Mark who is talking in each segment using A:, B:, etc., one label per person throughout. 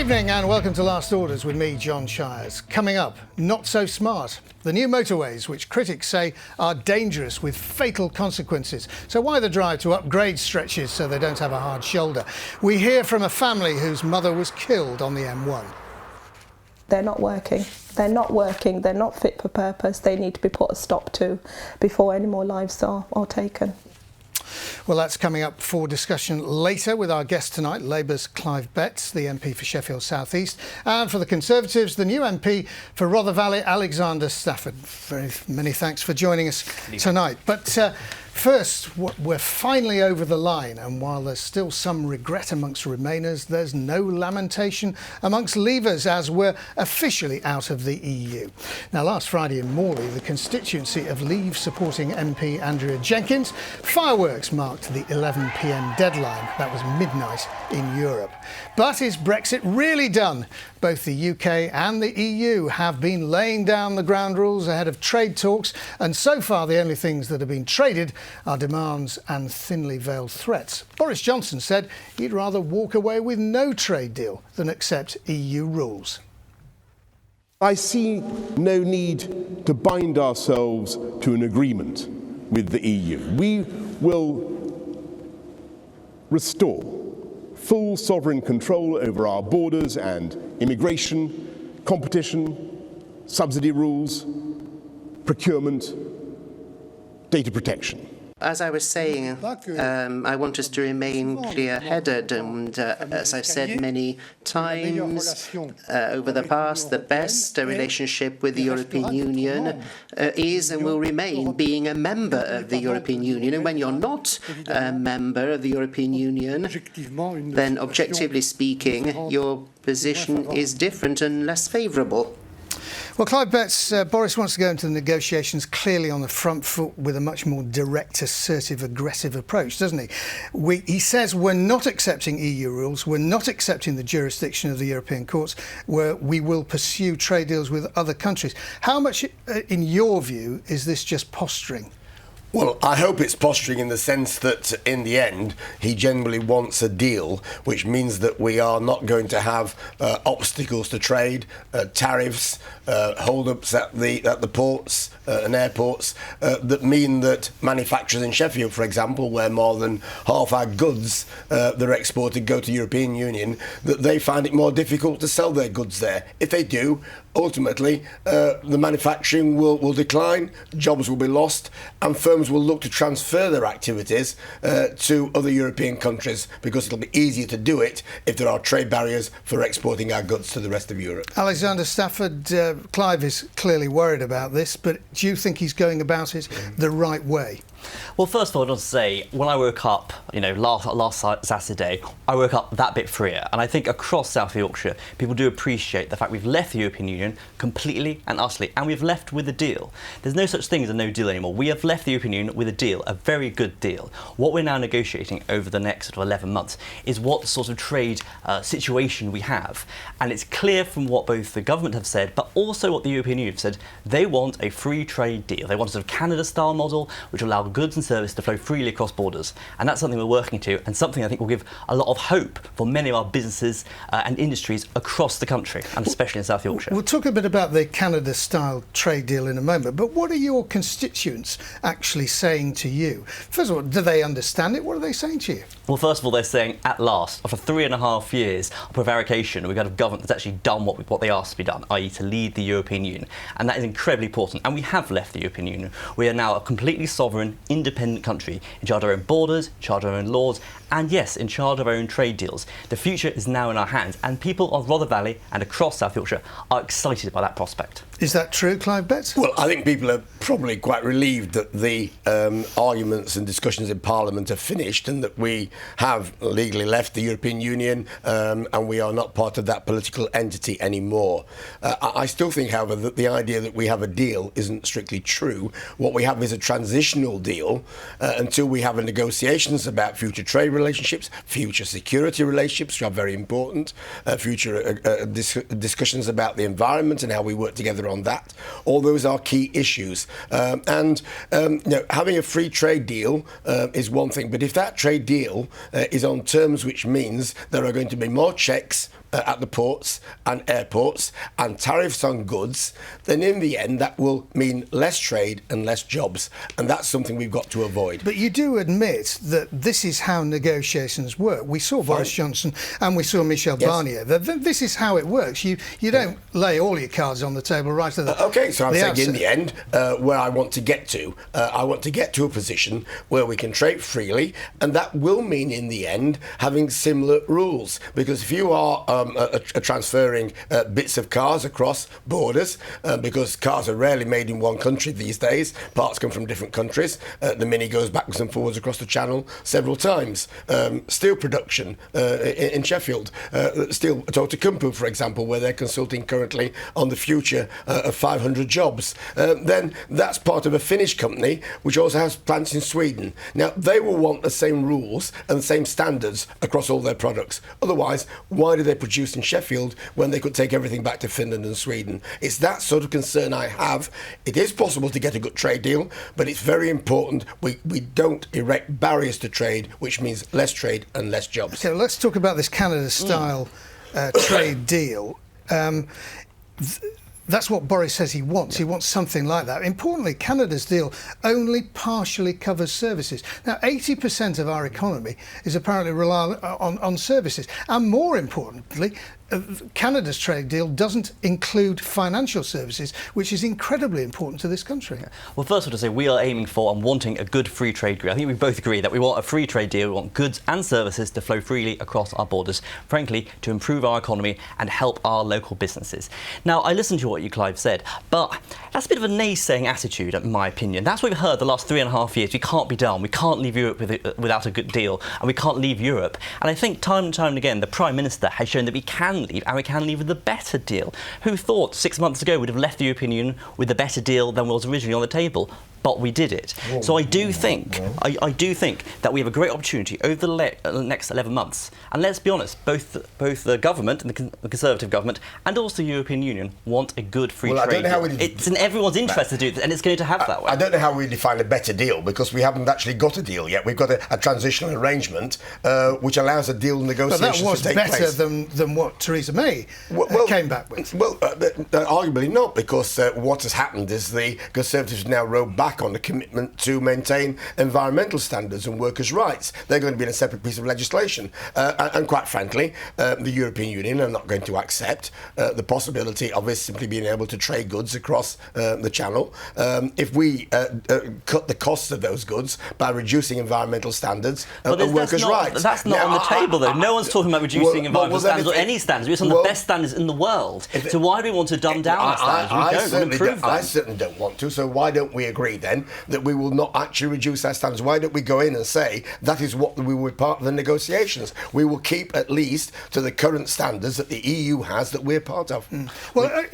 A: evening and welcome to Last Orders with me, John Shires. Coming up, not so smart. The new motorways, which critics say are dangerous with fatal consequences. So why the drive to upgrade stretches so they don't have a hard shoulder? We hear from a family whose mother was killed on the M1.
B: They're not working. They're not working. They're not fit for purpose. They need to be put a stop to before any more lives are taken.
A: Well, that's coming up for discussion later with our guest tonight, Labour's Clive, the MP for Sheffield South East, and for the Conservatives, the new MP for Rother Valley, Alexander Stafford. Very many thanks for joining us tonight. But first, we're finally over the line, and while there's still some regret amongst Remainers, there's no lamentation amongst Leavers as we're officially out of the EU. Now, last Friday in Morley, the constituency of Leave supporting MP Andrea Jenkins, fireworks marked the 11 p.m. deadline. That was midnight in Europe. But is Brexit really done? Both the UK and the EU have been laying down the ground rules ahead of trade talks, and so far the only things that have been traded are demands and thinly veiled threats. Boris Johnson said he'd rather walk away with no trade deal than accept EU rules.
C: I see no need to bind ourselves to an agreement with the EU. We will restore full sovereign control over our borders and immigration, competition, subsidy rules, procurement, data protection.
D: As I was saying, I want us to remain clear-headed, and as I've said many times over the past, the best relationship with the European Union is and will remain being a member of the European Union. And when you're not a member of the European Union, then objectively speaking, your position is different and less favourable.
A: Well, Clive Betts, Boris wants to go into the negotiations clearly on the front foot with a much more direct, assertive, aggressive approach, doesn't he? He says we're not accepting EU rules, we're not accepting the jurisdiction of the European courts, where we will pursue trade deals with other countries. How much, in your view, is this just posturing?
E: Well, I hope it's posturing in the sense that, in the end, he generally wants a deal, which means that we are not going to have obstacles to trade, tariffs, hold-ups at the ports and airports that mean that manufacturers in Sheffield, for example, where more than half our goods that are exported go to the European Union, that they find it more difficult to sell their goods there. If they do, ultimately, the manufacturing will decline, jobs will be lost, and firms will look to transfer their activities to other European countries because it'll be easier to do it if there are trade barriers for exporting our goods to the rest of Europe. Alexander Stafford,
A: Clive is clearly worried about this, but do you think he's going about it the right way?
F: Well, first of all, I want to say, when I woke up, last Saturday, I woke up that bit freer. And I think across South Yorkshire, people do appreciate the fact we've left the European Union completely and utterly, and we've left with a deal. There's no such thing as a no deal anymore. We have left the European Union with a deal, a very good deal. What we're now negotiating over the next sort of 11 months is what sort of trade situation we have. And it's clear from what both the government have said, but also what the European Union have said, they want a free trade deal. They want a sort of Canada-style model, which will allow goods and services to flow freely across borders. And that's something we're working to, and something I think will give a lot of hope for many of our businesses and industries across the country, and especially in South Yorkshire.
A: We'll talk a bit about the Canada-style trade deal in a moment, but what are your constituents actually saying to you? First of all, do they understand it? What are they saying to you?
F: Well, first of all, they're saying, at last, after 3.5 years of prevarication, we've got a government that's actually done what they asked to be done, i.e. to lead the European Union. And that is incredibly important. And we have left the European Union. We are now a completely sovereign, independent country, in charge of our own borders, in charge of our own laws, and yes, in charge of our own trade deals. The future is now in our hands, and people of Rother Valley and across South Yorkshire are excited by that prospect.
A: Is that true, Clive Betts?
E: Well, I think people are probably quite relieved that the arguments and discussions in Parliament are finished and that we have legally left the European Union and we are not part of that political entity anymore. I still think, however, that the idea that we have a deal isn't strictly true. What we have is a transitional deal until we have negotiations about future trade relationships, future security relationships, which are very important, future discussions about the environment and how we work together on that. All those are key issues. Having a free trade deal is one thing, but if that trade deal is on terms which means there are going to be more checks, at the ports and airports and tariffs on goods, then in the end that will mean less trade and less jobs, and that's something we've got to avoid.
A: But you do admit that this is how negotiations work. We saw Boris Johnson and we saw Michel Barnier. This is how it works. You don't lay all your cards on the table right at the
E: okay, so I'm saying
A: outset.
E: in the end, where I want to get to, I want to get to a position where we can trade freely, and that will mean in the end having similar rules. Because if you are transferring bits of cars across borders, because cars are rarely made in one country these days, parts come from different countries, the Mini goes backwards and forwards across the channel several times. Steel production in Sheffield, steel Totokumpu, for example, where they're consulting currently on the future of 500 jobs, then that's part of a Finnish company which also has plants in Sweden. Now, they will want the same rules and the same standards across all their products. Otherwise, why do they produce in Sheffield when they could take everything back to Finland and Sweden? It's that sort of concern I have. It is possible to get a good trade deal, but it's very important we don't erect barriers to trade, which means less trade and less jobs.
A: Okay, let's talk about this Canada-style trade deal. That's what Boris says he wants. He wants something like that. Importantly, Canada's deal only partially covers services. Now, 80% of our economy is apparently reliant on services. And more importantly, Canada's trade deal doesn't include financial services, which is incredibly important to this country.
F: Well, first of all, to say we are aiming for and wanting a good free trade deal. I think we both agree that we want a free trade deal. We want goods and services to flow freely across our borders, frankly, to improve our economy and help our local businesses. Now, I listened to what you, Clive, said, but that's a bit of a naysaying attitude, in my opinion. That's what we've heard the last 3.5 years. We can't be done. We can't leave Europe without a good deal, and we can't leave Europe. And I think time and time again, the Prime Minister has shown that we can leave, and we can leave with a better deal. Who thought 6 months ago we'd have left the European Union with a better deal than was originally on the table? But we did it. So I do think that we have a great opportunity over the next 11 months. And let's be honest, both the government and the Conservative government and also the European Union want a good free trade deal. It's in everyone's interest to do this, and it's going to have that way.
E: I don't know how we define a better deal, because we haven't actually got a deal yet. We've got a transitional arrangement which allows a deal negotiations to take place.
A: But that was better than what Theresa May came back with.
E: Well, arguably not, because what has happened is the Conservatives now row back on the commitment to maintain environmental standards and workers' rights. They're going to be in a separate piece of legislation. And quite frankly, the European Union are not going to accept the possibility of us simply being able to trade goods across the channel. If we cut the costs of those goods by reducing environmental standards and workers' rights.
F: That's not on the table, though. No one's talking about reducing environmental standards or any standards. We're some of the best standards in the world. So why do we want to dumb down our standards? We don't. We improve them.
E: I certainly don't want to. So why don't we agree then that we will not actually reduce our standards? Why don't we go in and say that is what we were part of the negotiations? We will keep at least to the current standards that the EU has that we're part of.
A: Well,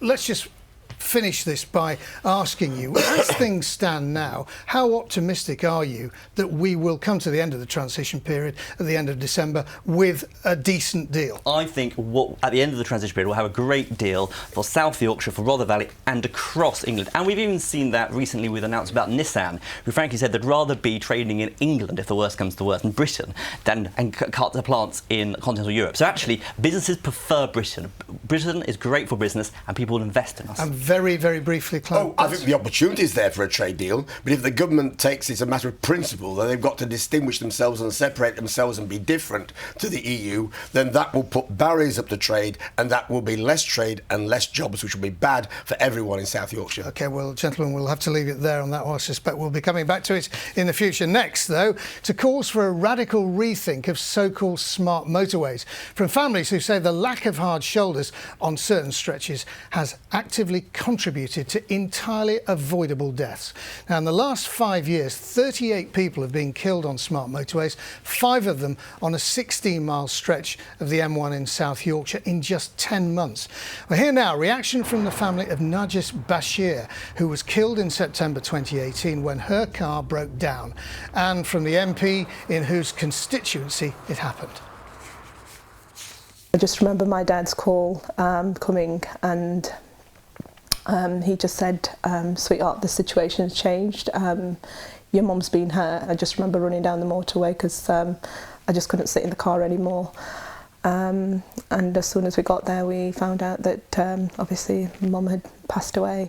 A: let's just finish this by asking you, as things stand now, how optimistic are you that we will come to the end of the transition period at the end of December with a decent deal?
F: I think at the end of the transition period we'll have a great deal for South Yorkshire, for Rother Valley and across England. And we've even seen that recently with announcements about Nissan, who frankly said they'd rather be trading in England, if the worst comes to worst, in Britain, and cut their plants in continental Europe. So actually, businesses prefer Britain. Britain is great for business and people will invest in us.
A: And very, very briefly, Clive.
E: I think the opportunity is there for a trade deal, but if the government takes it as a matter of principle that they've got to distinguish themselves and separate themselves and be different to the EU, then that will put barriers up to trade, and that will be less trade and less jobs, which will be bad for everyone in South Yorkshire.
A: OK, well, gentlemen, we'll have to leave it there on that one. I suspect we'll be coming back to it in the future. Next, though, to calls for a radical rethink of so-called smart motorways from families who say the lack of hard shoulders on certain stretches has actively contributed to entirely avoidable deaths. Now, in the last 5 years, 38 people have been killed on smart motorways, 5 of them on a 16-mile stretch of the M1 in South Yorkshire in just 10 months. Well, here now, reaction from the family of Nargis Bashir, who was killed in September 2018 when her car broke down, and from the MP in whose constituency it happened.
B: I just remember my dad's call coming, and he just said, sweetheart, the situation's changed. Your mum's been hurt. I just remember running down the motorway because I just couldn't sit in the car anymore. and as soon as we got there we found out that obviously Mum had passed away.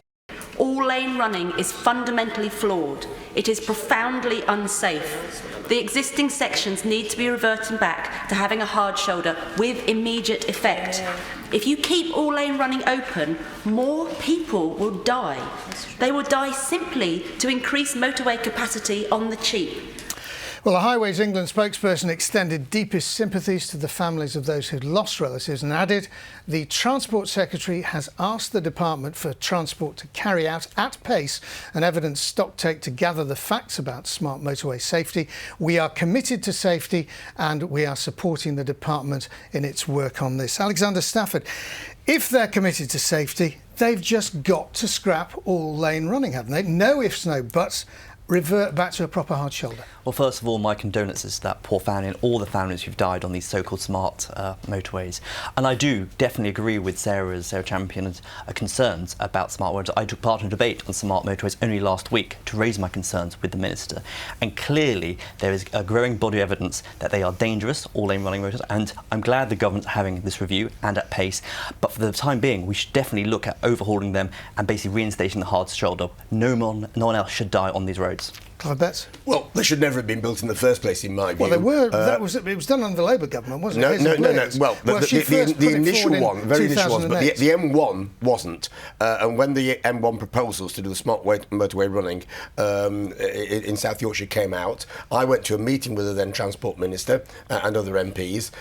G: All lane running is fundamentally flawed. It is profoundly unsafe. The existing sections need to be reverting back to having a hard shoulder with immediate effect. If you keep all lane running open, more people will die. They will die simply to increase motorway capacity on the cheap.
A: Well, the Highways England spokesperson extended deepest sympathies to the families of those who'd lost relatives and added, the Transport Secretary has asked the Department for Transport to carry out at pace an evidence stocktake to gather the facts about smart motorway safety. We are committed to safety and we are supporting the Department in its work on this. Alexander Stafford, if they're committed to safety, they've just got to scrap all lane running, haven't they? No ifs, no buts. Revert back to a proper hard shoulder.
F: Well, first of all, my condolences to that poor family and all the families who've died on these so-called smart motorways. And I do definitely agree with Sarah Champion's concerns about smart motorways. I took part in a debate on smart motorways only last week to raise my concerns with the Minister. And clearly there is a growing body of evidence that they are dangerous, all-lane running motors, and I'm glad the government's having this review and at pace. But for the time being, we should definitely look at overhauling them and basically reinstating the hard shoulder. No one else should die on these roads.
A: Clive Betts?
E: Well, they should never have been built in the first place, in my view.
A: Well, they were. It was done under the Labour government, wasn't it?
E: No. Well, the initial one, very initial ones, but the M1 wasn't. And when the M1 proposals to do the smart motorway running in South Yorkshire came out, I went to a meeting with the then Transport Minister and other MPs,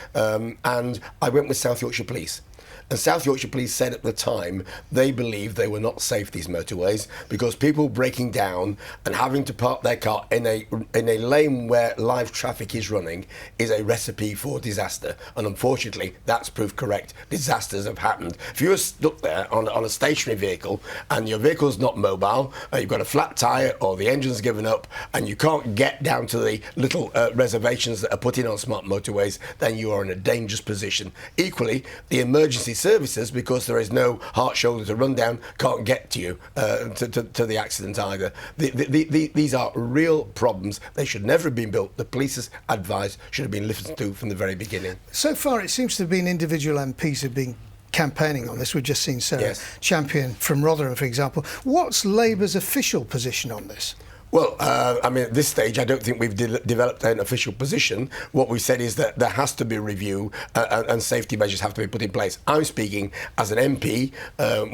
E: and I went with South Yorkshire Police. And South Yorkshire Police said at the time they believed they were not safe, these motorways, because people breaking down and having to park their car in a lane where live traffic is running is a recipe for disaster. And unfortunately, that's proved correct. Disasters have happened. If you're stuck there on a stationary vehicle and your vehicle's not mobile, you've got a flat tyre or the engine's given up and you can't get down to the little reservations that are put in on smart motorways, then you are in a dangerous position. Equally, the emergency services, because there is no heart shoulder to run down, can't get to you to the accident either. These are real problems. They should never have been built. The police's advice should have been listened to from the very beginning.
A: So far, it seems to have been individual MPs who've been campaigning on this. We've just seen Sarah Champion from Rother, for example. What's Labour's official position on this?
E: Well, I mean, at this stage, I don't think we've developed an official position. What we've said is that there has to be a review and safety measures have to be put in place. I'm speaking as an MP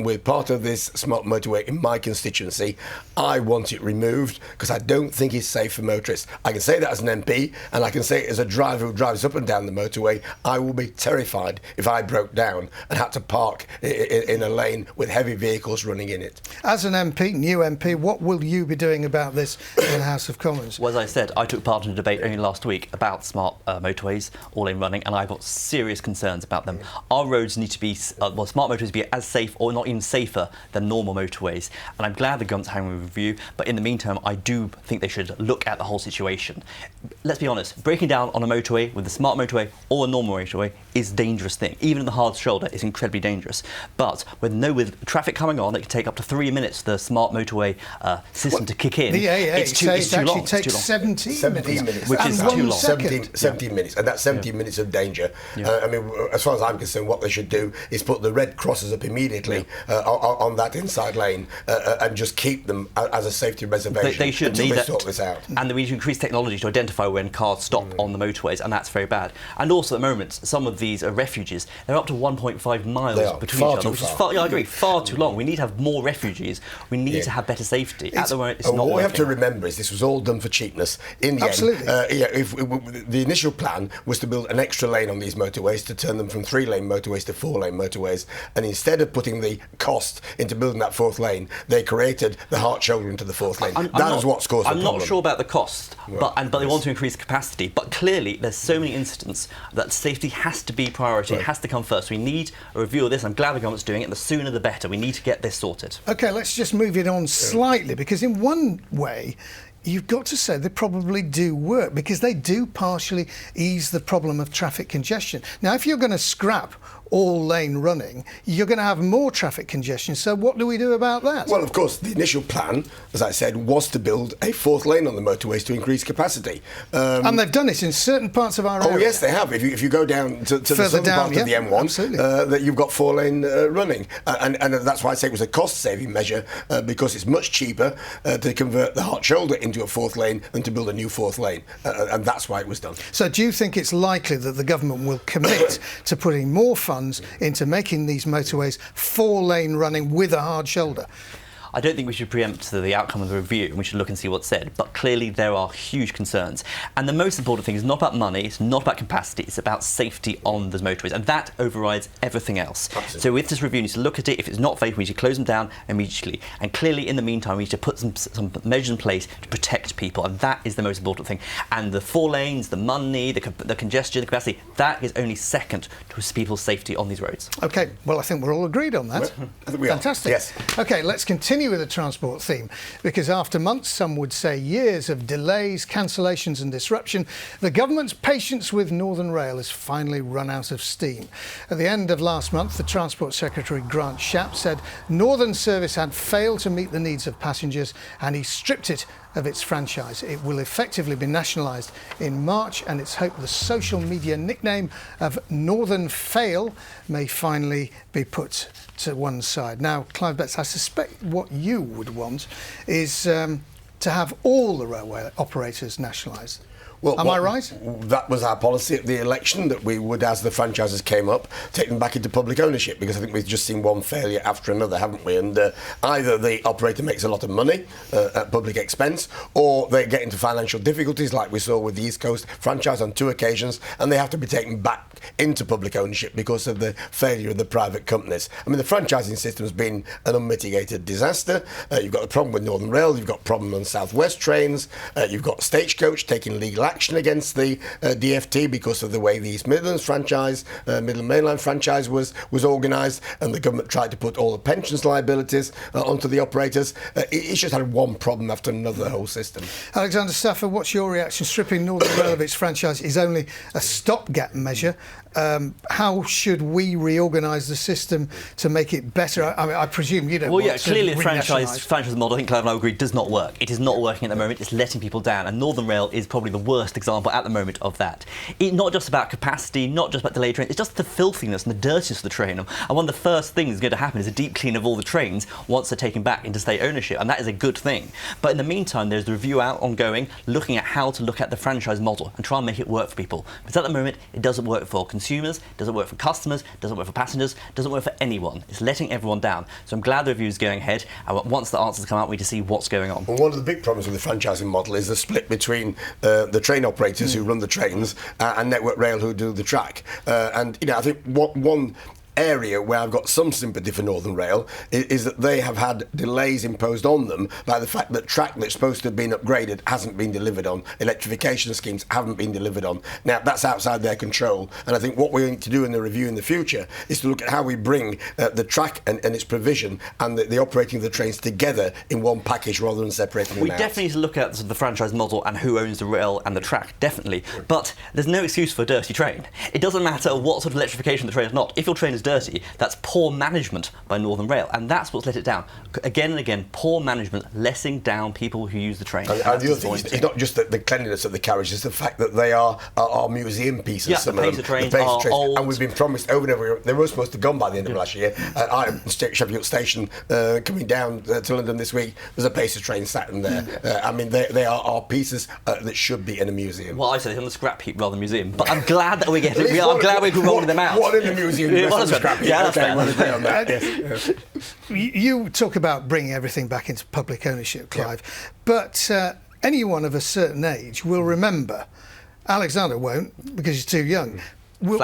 E: with part of this smart motorway in my constituency. I want it removed because I don't think it's safe for motorists. I can say that as an MP, and I can say it as a driver who drives up and down the motorway. I will be terrified if I broke down and had to park in a lane with heavy vehicles running in it.
A: As an MP, new MP, what will you be doing about this in the House of Commons?
F: Well, as I said, I took part in a debate only last week about smart motorways, all-lane running, and I've got serious concerns about them. Our roads need to be, smart motorways be as safe or not even safer than normal motorways. And I'm glad the government's having a review, but in the meantime, I do think they should look at the whole situation. Let's be honest, breaking down on a motorway with a smart motorway or a normal motorway is a dangerous thing. Even in the hard shoulder, it's incredibly dangerous. But with traffic coming on, it can take up to 3 minutes for the smart motorway system to kick in.
A: It's too long. It takes 17 minutes.
F: Which is too long.
E: 17 minutes, and that's 17 minutes of danger. I mean, as far as I'm concerned, what they should do is put the red crosses up immediately on that inside lane and just keep them as a safety reservation.
F: They should
E: until they sort this out.
F: And we need to increase technology to identify when cars stop on the motorways, and that's very bad. And also, at the moment, some of these refuges, they're up to 1.5 miles between each other, which is I agree, far too long. We need to have more refugees. We need to have better safety. At the moment, it's not working.
E: What we have to remember is this was all done for cheapness. In the end, the initial plan was to build an extra lane on these motorways to turn them from 3-lane motorways to 4-lane motorways, and instead of putting the cost into building that 4th lane, they created the heart shoulder into the 4th lane. That is what's caused the problem.
F: I'm not sure about the cost, but they want to increase capacity. But clearly, there's so many incidents that safety has to be priority. It has to come first. We need a review of this. I'm glad the government's doing it. And the sooner the better. We need to get this sorted.
A: OK, let's just move it on slightly, because in one way, you've got to say they probably do work, because they do partially ease the problem of traffic congestion. Now, if you're going to scrap all-lane running, you're going to have more traffic congestion. So what do we do about that?
E: Well, of course, the initial plan, as I said, was to build a fourth lane on the motorways to increase capacity.
A: And they've done it in certain parts of our area.
E: Oh, yes, they have. If you go down to the southern part of the M1, that you've got four-lane running. And that's why I say it was a cost-saving measure, because it's much cheaper to convert the Hart Shoulder into a fourth lane than to build a new fourth lane. And that's why it was done.
A: So do you think it's likely that the government will commit to putting more funds into making these motorways four-lane running with a hard shoulder?
F: I don't think we should preempt the outcome of the review, and we should look and see what's said. But clearly there are huge concerns. And the most important thing is not about money, it's not about capacity, it's about safety on the motorways. And that overrides everything else. Absolutely. So with this review, we need to look at it. If it's not safe, we need to close them down immediately. And clearly, in the meantime, we need to put some measures in place to protect people. And that is the most important thing. And the four lanes, the money, the congestion, the capacity, that is only second to people's safety on these roads.
A: OK, well, I think we're all agreed on that.
E: Well, I think we
A: Fantastic.
E: are. Yes.
A: OK, let's continue with the transport theme, because after months, some would say years of delays, cancellations and disruption, the government's patience with Northern Rail has finally run out of steam. At the end of last month, the Transport Secretary Grant Shapps said Northern Service had failed to meet the needs of passengers and he stripped it of its franchise. It will effectively be nationalised in March, and it's hoped the social media nickname of Northern Fail may finally be put to one side. Now, Clive Betts, I suspect what you would want is to have all the railway operators nationalised.
E: Well,
A: Am I right?
E: That was our policy at the election, that we would, as the franchises came up, take them back into public ownership, because I think we've just seen one failure after another, haven't we? And either the operator makes a lot of money at public expense, or they get into financial difficulties, like we saw with the East Coast franchise on 2 occasions, and they have to be taken back into public ownership because of the failure of the private companies. I mean, the franchising system has been an unmitigated disaster. You've got a problem with Northern Rail, you've got a problem on South West trains, you've got Stagecoach taking legal action against the DfT because of the way the East Midlands franchise, Midland Main Line franchise was organised, and the government tried to put all the pensions liabilities onto the operators. It's just had one problem after another, the whole system.
A: Alexander Stafford, what's your reaction? Stripping Northern Rail of its franchise is only a stopgap measure. How should we reorganise the system to make it better? I mean, I presume you don't.
F: Well, yeah,
A: want to
F: clearly the franchise model, I think Clive and I agree, does not work. It is not working at the moment. It's letting people down, and Northern Rail is probably the worst example at the moment of that. It's not just about capacity, not just about delayed trains. It's just the filthiness and the dirtiness of the train. And one of the first things that's going to happen is a deep clean of all the trains once they're taken back into state ownership, and that is a good thing. But in the meantime, there's the review out ongoing, looking at how to look at the franchise model and try and make it work for people. Because at the moment, it doesn't work for consumers, doesn't work for customers, doesn't work for passengers, doesn't work for anyone. It's letting everyone down. So I'm glad the review is going ahead, and once the answers come out, we need to see what's going on.
E: Well, one of the big problems with the franchising model is the split between the train operators who run the trains and Network Rail who do the track. And, you know, I think one area where I've got some sympathy for Northern Rail is that they have had delays imposed on them by the fact that track that's supposed to have been upgraded hasn't been delivered on, electrification schemes haven't been delivered on. Now, that's outside their control, and I think what we need to do in the review in the future is to look at how we bring the track and its provision and the operating of the trains together in one package rather than separating them out.
F: We definitely need to look at the franchise model and who owns the rail and the track, definitely. But there's no excuse for a dirty train. It doesn't matter what sort of electrification the train is not. If your train is dirty, that's poor management by Northern Rail, and that's what's let it down. Again and again, poor management letting down people who use the train.
E: And the other thing is, it's not just the cleanliness of the carriage, it's the fact that they are museum pieces.
F: Yeah,
E: some
F: the
E: of
F: pacer
E: them.
F: trains are old.
E: And we've been promised over and over, they were supposed to have gone by the end of last year. I am Sheffield Station coming down to London this week, there's a pacer train sat in there. I mean, they are pieces that should be in a museum.
F: Well, I say it's on the scrap heap rather than museum, but I'm glad that we're getting I'm glad we're rolling them out.
E: What in the museum?
F: Yeah, that's fair.
E: On that. Yes.
A: You talk about bringing everything back into public ownership, Clive, but anyone of a certain age will remember. Alexander won't, because he's too young. We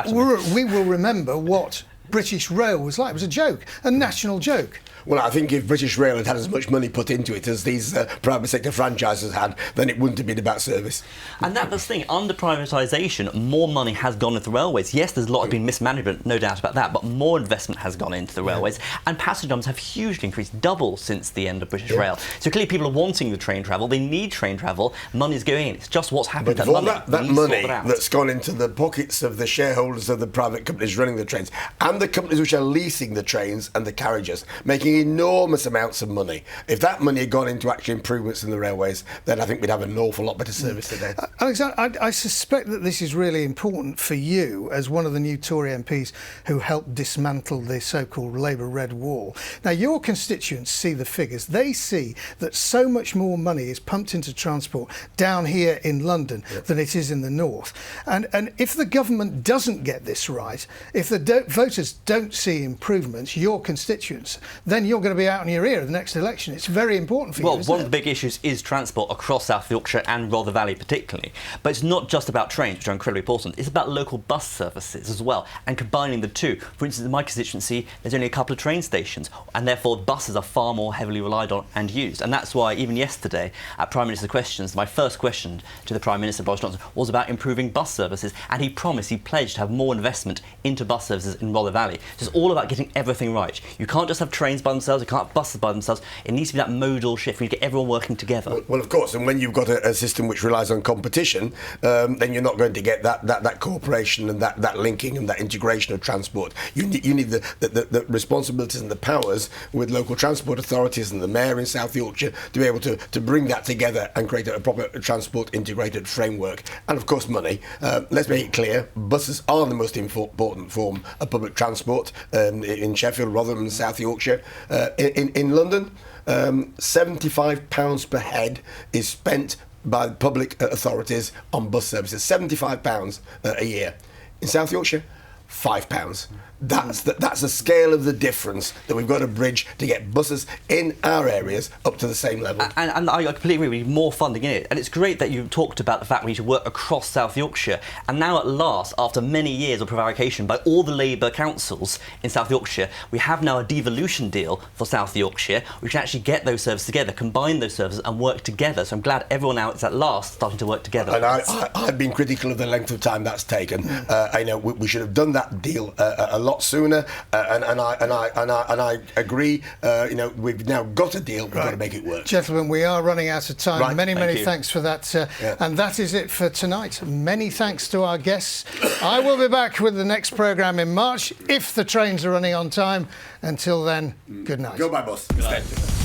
A: will remember what British Rail was like. It was a joke, a national joke.
E: Well, I think if British Rail had as much money put into it as these private sector franchises had, then it wouldn't have been about service.
F: And that's the thing, under privatisation, more money has gone into the railways. Yes, there's a lot of been mismanagement, no doubt about that, but more investment has gone into the railways, and passenger numbers have hugely increased, double since the end of British Rail. So clearly people are wanting the train travel, they need train travel, money's going in. It's just what's happened to
E: that money that's gone into the pockets of the shareholders of the private companies running the trains, and the companies which are leasing the trains and the carriages, making enormous amounts of money. If that money had gone into actual improvements in the railways, then I think we'd have an awful lot better service today.
A: Alexander, I suspect that this is really important for you as one of the new Tory MPs who helped dismantle the so-called Labour Red Wall. Now, your constituents see the figures. They see that so much more money is pumped into transport down here in London than it is in the north. And if the government doesn't get this right, if the voters don't see improvements, your constituents, then you're going to be out in your ear at the next election. It's very important for you.
F: Well, one of the big issues is transport across South Yorkshire and Rother Valley particularly. But it's not just about trains, which are incredibly important. It's about local bus services as well, and combining the two. For instance, in my constituency, there's only a couple of train stations, and therefore buses are far more heavily relied on and used. And that's why even yesterday at Prime Minister Questions, my first question to the Prime Minister, Boris Johnson, was about improving bus services, and he pledged to have more investment into bus services in Rother Valley. So it's all about getting everything right. You can't just have trains by themselves, you can't have buses by themselves. It needs to be that modal shift. We need to get everyone working together.
E: Well, of course, and when you've got a system which relies on competition, then you're not going to get that cooperation and that linking and that integration of transport. You need the responsibilities and the powers with local transport authorities and the mayor in South Yorkshire to be able to bring that together and create a proper transport integrated framework. And of course, money. Let's make it clear, buses are the most important form of public transport in Sheffield, Rother and South Yorkshire. In London, £75 per head is spent by public authorities on bus services. £75 a year. In South Yorkshire, £5. That's the scale of the difference that we've got to bridge to get buses in our areas up to the same level.
F: And I completely agree, we need more funding in it. And it's great that you talked about the fact we need to work across South Yorkshire. And now at last, after many years of prevarication by all the Labour councils in South Yorkshire, we have now a devolution deal for South Yorkshire. We can actually get those services together, combine those services and work together. So I'm glad everyone now is at last starting to work together.
E: And I've been critical of the length of time that's taken. I know we should have done that deal a lot sooner, and I agree. We've now got a deal. We've got to make it work.
A: Gentlemen, we are running out of time.
E: Right.
A: Many thanks for that. And that is it for tonight. Many thanks to our guests. I will be back with the next programme in March if the trains are running on time. Until then, good night.
E: Go by bus.
F: Good night.